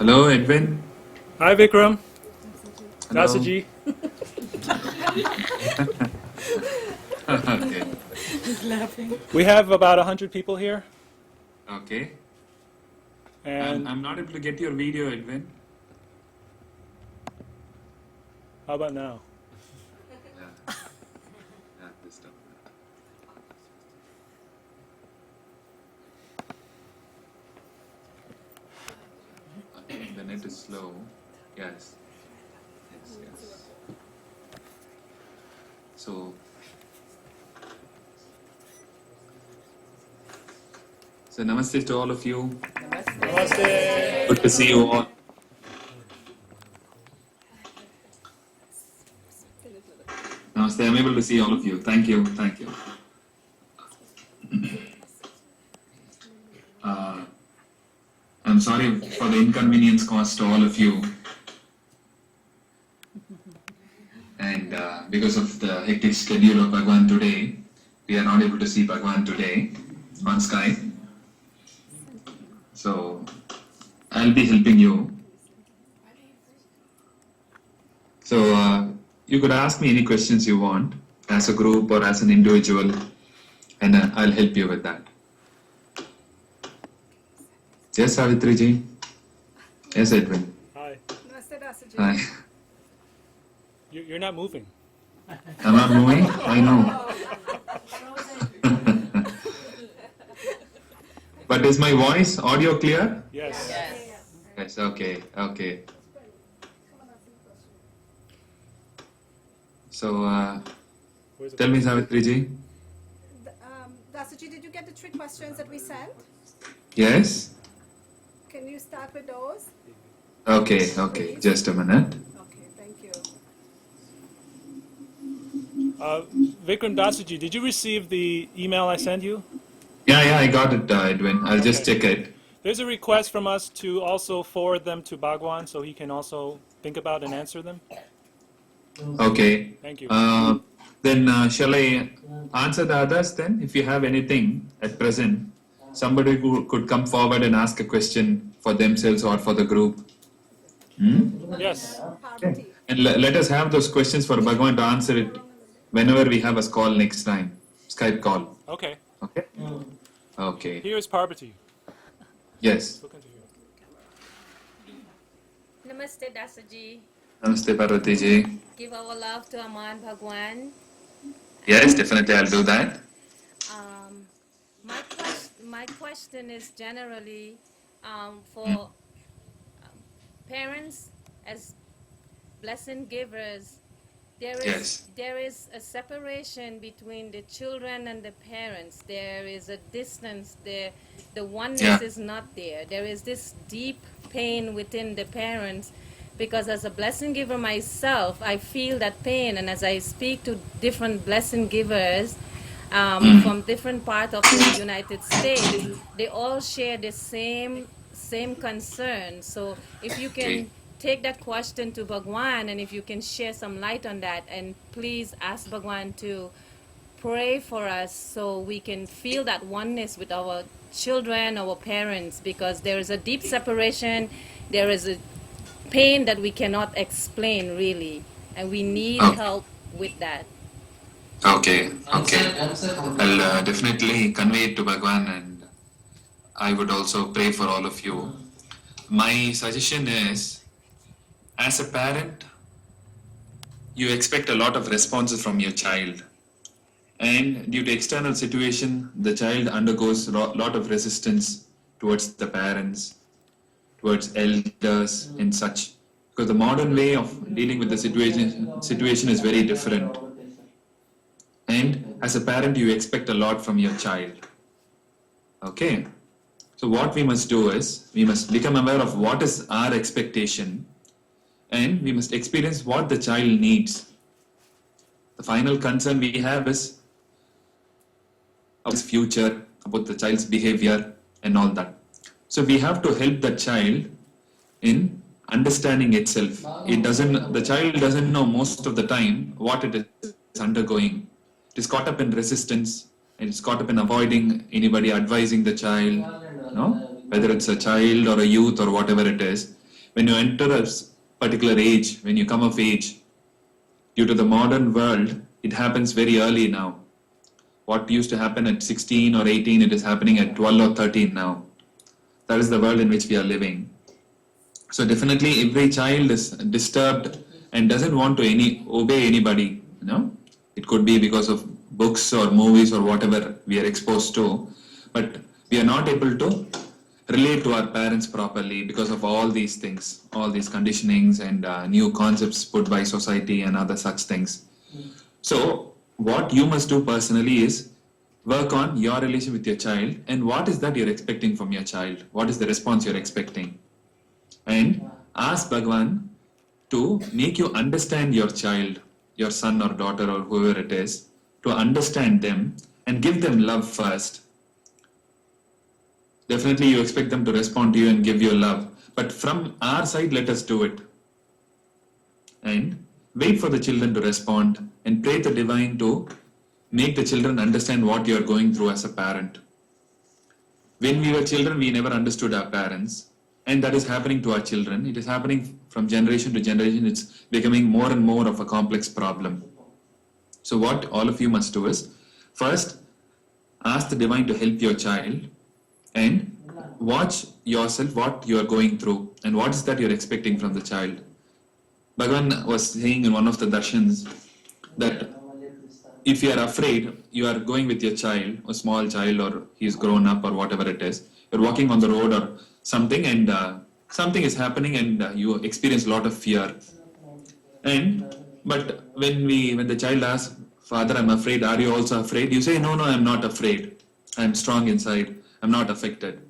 Hello, Edwin. Hi, Vikram. Hello. Dasaji. Okay. He's laughing. We have about 100 people here, Okay. and I'm not able to get your video, Edwin. how about now? Yeah. Yeah, this stuff. I think the net is slow. Yes. Yes, yes. So namaste to all of you. Namaste. Good to see you all. Namaste, I'm able to see all of you. Thank you, thank you. I'm sorry for the inconvenience caused to all of you. And because of the hectic schedule of Bhagavan today, we are not able to see Bhagavan today on Skype. So, I'll be helping you. So, you could ask me any questions you want, as a group or as an individual, and I'll help you with that. Yes, Savitri ji. Yes, Edwin. Hi. Namaste, Dasaji. Hi. You're not moving. I'm not moving? I know. But is my voice, audio clear? Yes. Yes, okay, okay. So, Where's the tell me, Savitri ji. Dasaji, did you get the 3 questions that we sent? Yes? Can you start with those? Okay, okay, just a minute. Okay, thank you. Vikram Dasaji, did you receive the email I sent you? Yeah, I got it, Edwin. I'll just check it. There's a request from us to also forward them to Bhagavan so he can also think about and answer them. Okay. Thank you. Then shall I answer the others then? If you have anything at present, somebody who could come forward and ask a question for themselves or for the group. Yes. Parvati. And let us have those questions for Bhagavan to answer it whenever we have a call next time. Skype call. Okay. Okay? Okay. Here is Parvati. Yes. Look into you. Namaste Dasaji. Namaste Parvati ji. Give our love to Amma and Bhagwan. Yes, definitely I'll do that. My question is generally for parents as blessing givers. Yes. There is a separation between the children and the parents. There is a distance there. The oneness is not there. There is this deep pain within the parents, because as a blessing giver myself, I feel that pain, and as I speak to different blessing givers from different parts of the United States, they all share the same concern. So if you can take that question to Bhagwan, and if you can share some light on that, and please ask Bhagwan to pray for us so we can feel that oneness with our children, our parents, because there is a deep separation, there is a pain that we cannot explain really, and we need help with that. Okay. I'll definitely convey it to Bhagwan, and I would also pray for all of you. My suggestion is, as a parent, you expect a lot of responses from your child. And due to external situation, the child undergoes a lot of resistance towards the parents, towards elders and such. Because the modern way of dealing with the situation is very different. And as a parent, you expect a lot from your child. Okay? So what we must do is, we must become aware of what is our expectation, and we must experience what the child needs. The final concern we have is about his future, about the child's behavior and all that. So we have to help the child in understanding itself. The child doesn't know most of the time what it is undergoing. It is caught up in resistance, and it's caught up in avoiding anybody advising the child, whether it's a child or a youth or whatever it is. when you enter a particular age, when you come of age, due to the modern world, it happens very early now. What used to happen at 16 or 18, it is happening at 12 or 13 now. That is the world in which we are living. So definitely every child is disturbed and doesn't want to obey anybody. It could be because of books or movies or whatever we are exposed to, but we are not able to relate to our parents properly because of all these things, all these conditionings and new concepts put by society and other such things. So what you must do personally is work on your relation with your child, and what is that you're expecting from your child? What is the response you're expecting? And ask Bhagavan to make you understand your child, your son or daughter or whoever it is, to understand them and give them love first. Definitely you expect them to respond to you and give you love, but from our side, let us do it. And wait for the children to respond and pray the divine to make the children understand what you are going through as a parent. When we were children, we never understood our parents, and that is happening to our children. It is happening from generation to generation. It's becoming more and more of a complex problem. So what all of you must do is, first, ask the divine to help your child and watch yourself what you are going through and what is that you're expecting from the child. Bhagavan was saying in one of the darshans that if you are afraid, you are going with your child, a small child, or he's grown up or whatever it is, you're walking on the road or something, and something is happening and you experience a lot of fear. But when the child asks, Father, I'm afraid, are you also afraid? You say, no, I'm not afraid. I'm strong inside. I'm not affected.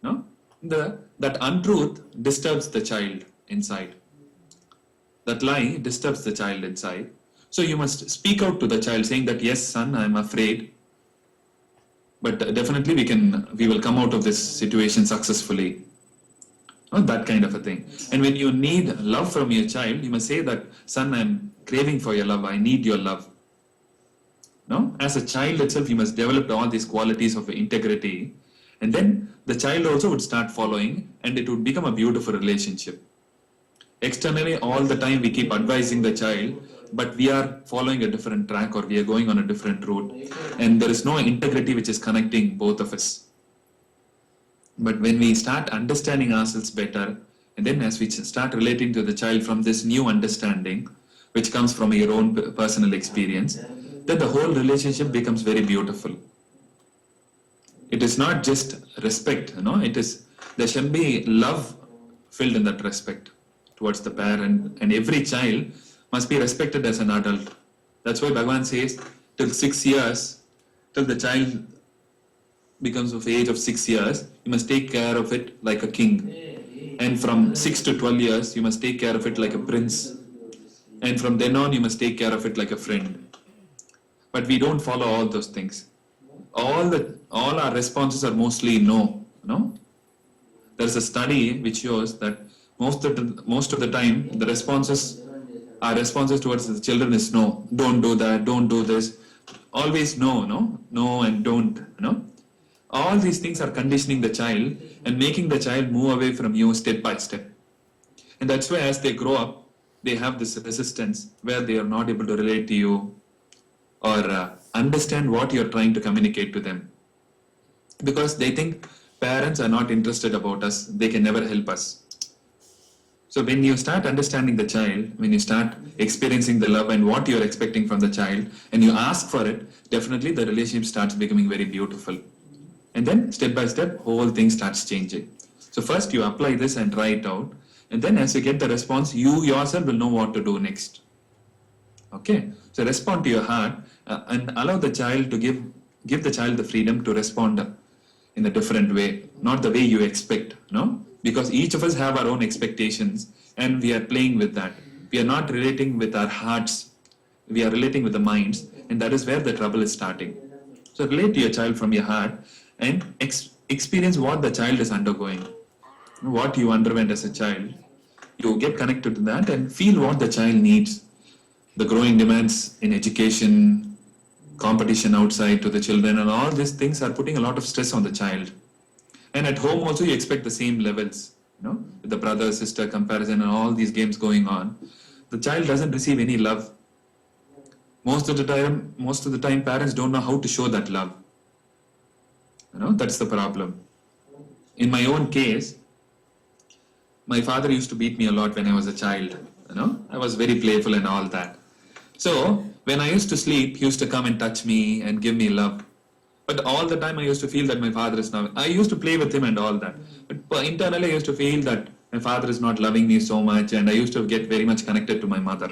No? That untruth disturbs the child inside. That lie disturbs the child inside. So you must speak out to the child saying that, yes, son, I'm afraid. But definitely we will come out of this situation successfully. That kind of a thing. And when you need love from your child, you must say that, son, I'm craving for your love. I need your love. No? As a child itself, you must develop all these qualities of integrity. And then the child also would start following, and it would become a beautiful relationship. Externally, all the time we keep advising the child, but we are following a different track or we are going on a different route. And there is no integrity which is connecting both of us. But when we start understanding ourselves better, and then as we start relating to the child from this new understanding, which comes from your own personal experience, then the whole relationship becomes very beautiful. It is not just respect, there shall be love filled in that respect towards the parent, and every child must be respected as an adult. That's why Bhagavan says, till 6 years, till the child becomes of age of 6 years, you must take care of it like a king. And from 6 to 12 years, you must take care of it like a prince. And from then on, you must take care of it like a friend. But we don't follow all those things. All our responses are mostly no. There's a study which shows that most of the time, our responses towards the children is no. Don't do that, don't do this. Always no and don't, All these things are conditioning the child and making the child move away from you step by step. And that's why as they grow up, they have this resistance where they are not able to relate to you or understand what you're trying to communicate to them. Because they think parents are not interested about us, they can never help us. So when you start understanding the child, when you start experiencing the love and what you're expecting from the child, and you ask for it, definitely the relationship starts becoming very beautiful. And then step by step, whole thing starts changing. So first you apply this and try it out. And then as you get the response, you yourself will know what to do next. Okay? So respond to your heart and allow the child to give the child the freedom to respond in a different way, not the way you expect, Because each of us have our own expectations and we are playing with that. We are not relating with our hearts, we are relating with the minds, and that is where the trouble is starting. So relate to your child from your heart and experience what the child is undergoing, what you underwent as a child. You get connected to that and feel what the child needs. The growing demands in education, competition outside to the children, and all these things are putting a lot of stress on the child. And at home also you expect the same levels. with the brother-sister comparison and all these games going on, the child doesn't receive any love. Most of the time, parents don't know how to show that love. That's the problem. In my own case, my father used to beat me a lot when I was a child. I was very playful and all that. So when I used to sleep, he used to come and touch me and give me love. But all the time I used to feel that my father is not. I used to play with him and all that. But internally I used to feel that my father is not loving me so much, and I used to get very much connected to my mother.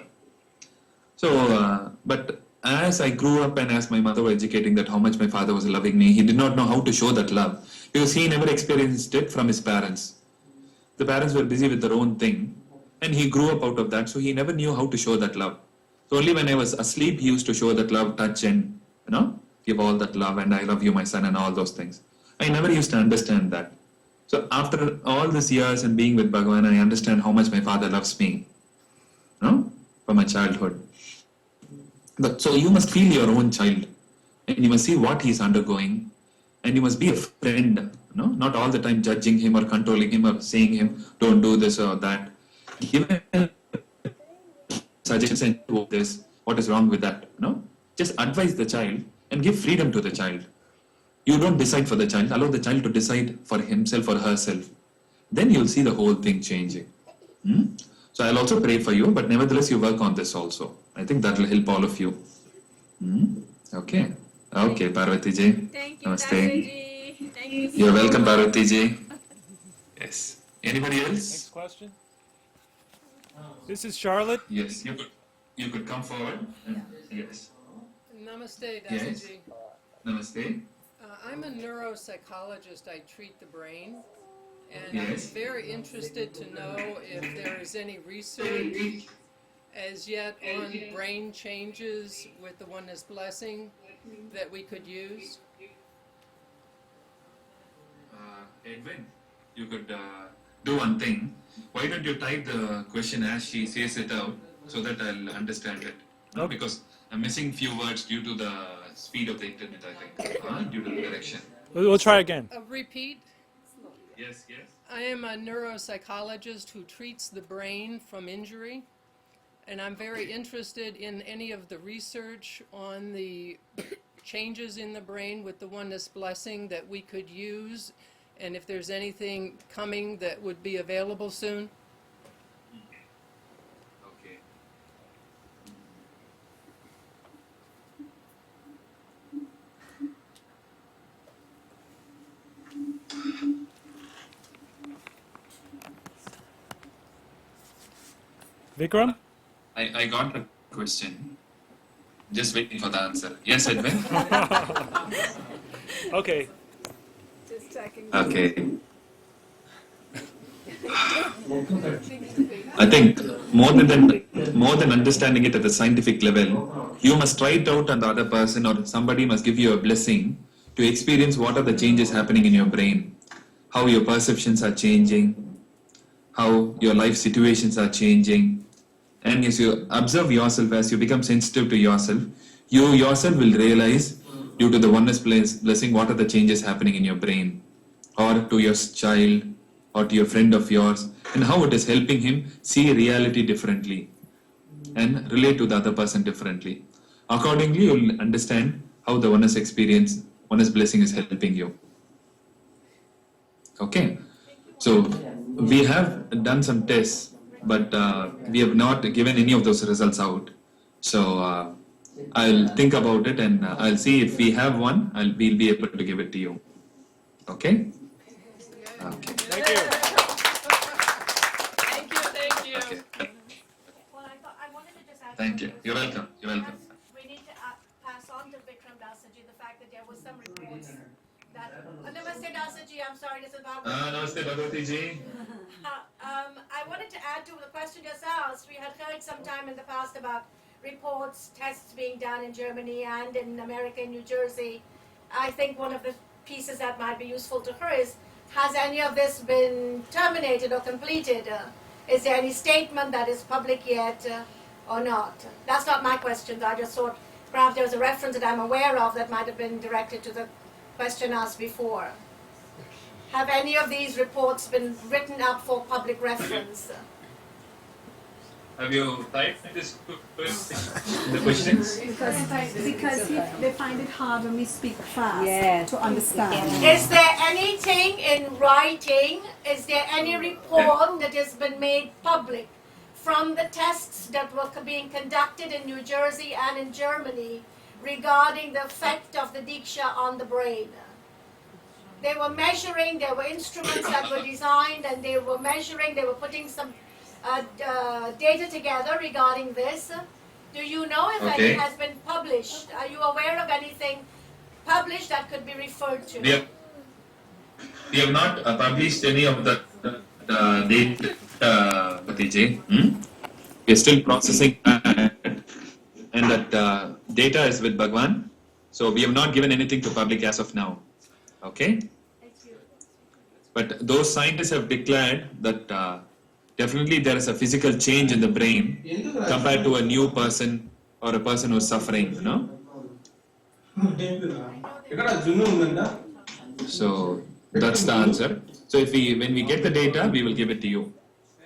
So, but as I grew up and as my mother was educating that how much my father was loving me, he did not know how to show that love because he never experienced it from his parents. The parents were busy with their own thing, and he grew up out of that, so he never knew how to show that love. So only when I was asleep, he used to show that love, touch, and give all that love, and I love you, my son, and all those things. I never used to understand that. So after all these years and being with Bhagavan, I understand how much my father loves me, from my childhood. But so you must feel your own child, and you must see what he's undergoing, and you must be a friend, not all the time judging him or controlling him or saying him, don't do this or that. Give him suggestions and do this, what is wrong with that, Just advise the child and give freedom to the child. You don't decide for the child, allow the child to decide for himself or herself. Then you'll see the whole thing changing. So I'll also pray for you, but nevertheless you work on this also. I think that will help all of you. Okay. Okay, Parvati ji. Thank you, Namaste. Dasaji. Thank you so You're welcome, much. Parvati ji. Yes. Anybody else? Next question. This is Charlotte. Yes, you could come forward. Yes. Namaste, Yes. Dasaji. Namaste. I'm a neuropsychologist. I treat the brain. And Yes. I'm very interested to know if there is any research as yet on brain changes with the Oneness Blessing that we could use. Edwin, you could do one thing. Why don't you type the question as she says it out so that I'll understand it? No, Okay. because I'm missing few words due to the speed of the internet, I think, due to the direction. We'll try again. Repeat. Yes, yes. I am a neuropsychologist who treats the brain from injury, and I'm very interested in any of the research on the changes in the brain with the Oneness Blessing that we could use, and if there's anything coming that would be available soon. Okay. Vikram? I got the question. Just waiting for the answer. Yes, Edwin? Okay. Just checking. Okay. I think more than understanding it at the scientific level, you must try it out on the other person, or somebody must give you a blessing to experience what are the changes happening in your brain, how your perceptions are changing, how your life situations are changing. And as you observe yourself, as you become sensitive to yourself, you yourself will realize, due to the Oneness blessing, what are the changes happening in your brain, or to your child, or to your friend of yours, and how it is helping him see reality differently and relate to the other person differently. Accordingly, you will understand how the Oneness experience, Oneness blessing is helping you. Okay? So, we have done some tests, but we have not given any of those results out. So, I'll think about it, and I'll see if we have one, we'll be able to give it to you. Okay? Okay. Thank you. Thank you. Okay. Well, I wanted to just add. Thank you. You're welcome. You're welcome. We need to pass on to Vikram Dasaji the fact that there was some reports that. Namaste Dasaji, I'm sorry, this is Bhagavan. Namaste, Bhagavati ji. I wanted to add to the question just asked. We had heard sometime in the past about reports, tests being done in Germany and in America, in New Jersey. I think one of the pieces that might be useful to her is, has any of this been terminated or completed? Is there any statement that is public yet or not? That's not my question. I just thought perhaps there was a reference that I'm aware of that might have been directed to the question asked before. have any of these reports been written up for public reference? Have you typed this the questions? Because they find it hard when we speak fast Yes. to understand. Is there anything in writing? Is there any report that has been made public from the tests that were being conducted in New Jersey and in Germany regarding the effect of the Diksha on the brain? They were measuring, there were instruments that were designed, and they were measuring, they were putting some data together regarding this. Do you know if any has been published? Are you aware of anything published that could be referred to? We have not published any of the data, Bhatiji. We are still processing that, and that data is with Bhagavan. So we have not given anything to public as of now. Okay? But those scientists have declared that definitely there is a physical change in the brain compared to a new person or a person who is suffering, you know? So that's the answer. So when we get the data, we will give it to you.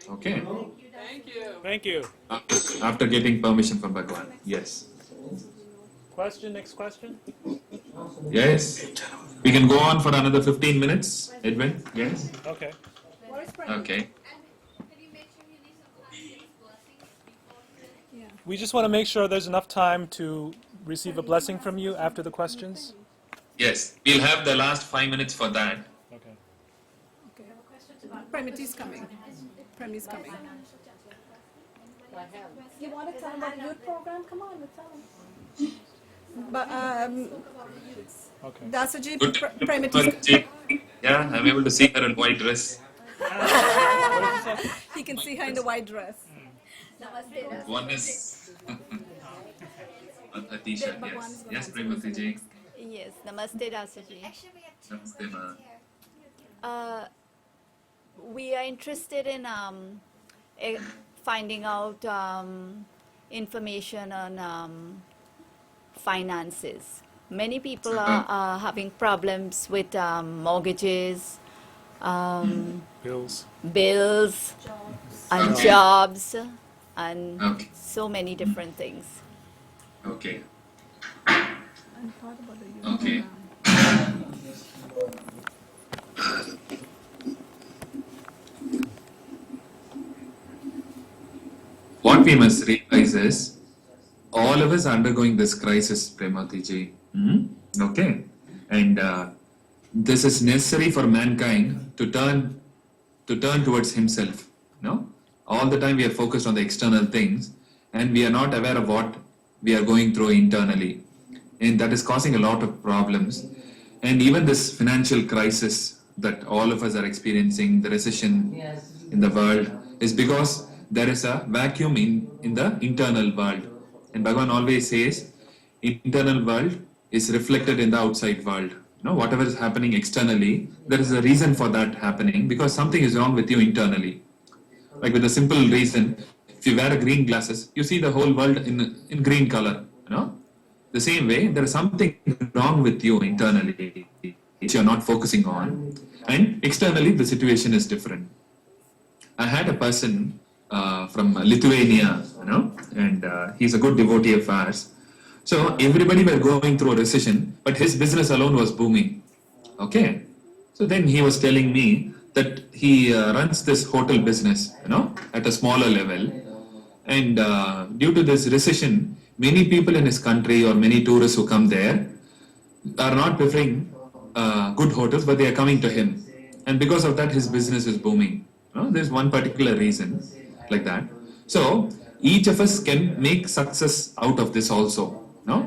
Okay? Thank you. Thank you. After getting permission from Bhagavan. Yes. Question, next question? Yes. We can go on for another 15 minutes, Edwin. Yes. Okay. Okay. We just want to make sure there's enough time to receive a blessing from you after the questions. Yes. We'll have the last 5 minutes for that. Okay. Premiti's coming. Premiti's coming. You want to tell them about the youth program? Come on, tell them. But Okay. Dasaji, Good. Premiti's, Yeah, I'm able to see her in white dress. he can see her in the white dress. One is a t-shirt, yes. Yes, Premati ji. Yes, Namaste Dasaji. Namaste, ma. We are interested in finding out information on finances. Many people are having problems with mortgages, Bills. and Okay. jobs, and Okay. so many different things. Okay. And thought about the youth Okay. program. What we must realize is, all of us are undergoing this crisis, Premati ji. Okay. And this is necessary for mankind to turn towards himself. No? All the time we are focused on the external things, and we are not aware of what we are going through internally. And that is causing a lot of problems. And even this financial crisis that all of us are experiencing, the recession in the world, is because there is a vacuum in the internal world. And Bhagavan always says, internal world is reflected in the outside world. Whatever is happening externally, there is a reason for that happening, because something is wrong with you internally. Like with a simple reason, if you wear green glasses, you see the whole world in green color. The same way, there is something wrong with you internally which you are not focusing on, and externally the situation is different. I had a person from Lithuania, and he's a good devotee of ours. So everybody were going through a recession, but his business alone was booming. Okay. So then he was telling me that he runs this hotel business, at a smaller level. And due to this recession, many people in his country or many tourists who come there are not preferring good hotels, but they are coming to him. And because of that, his business is booming. There's one particular reason like that. So each of us can make success out of this also.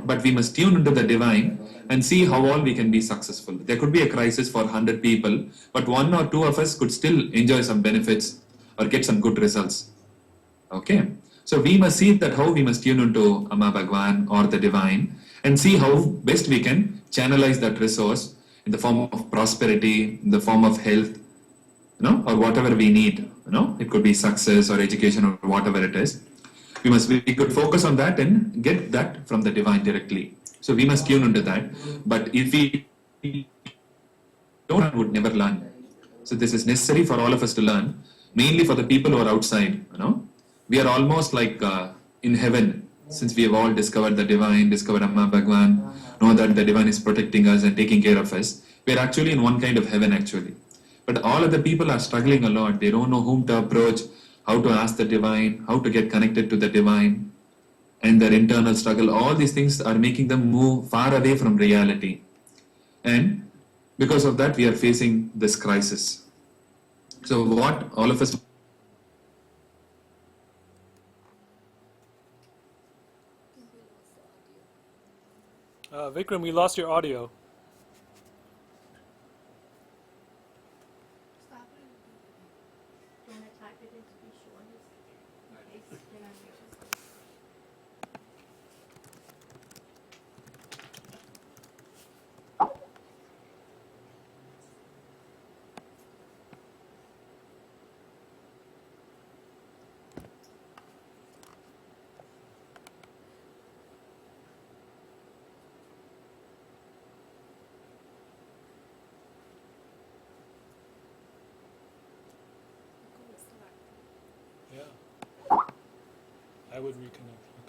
But we must tune into the divine and see how all we can be successful. There could be a crisis for 100 people, but 1 or 2 of us could still enjoy some benefits or get some good results. Okay. So we must see that how we must tune into Amma Bhagavan or the divine and see how best we can channelize that resource in the form of prosperity, in the form of health, or whatever we need. It could be success or education or whatever it is. We could focus on that and get that from the divine directly. So we must tune into that. But if we don't, would never learn. So this is necessary for all of us to learn, mainly for the people who are outside. We are almost like in heaven, since we have all discovered the divine, discovered Amma, Bhagavan, know that the divine is protecting us and taking care of us. We are actually in one kind of heaven actually. But all of the people are struggling a lot. They don't know whom to approach, how to ask the divine, how to get connected to the divine, and their internal struggle. All these things are making them move far away from reality. And because of that, we are facing this crisis. So what all of us Vikram, we lost your audio. Yeah. I would reconnect.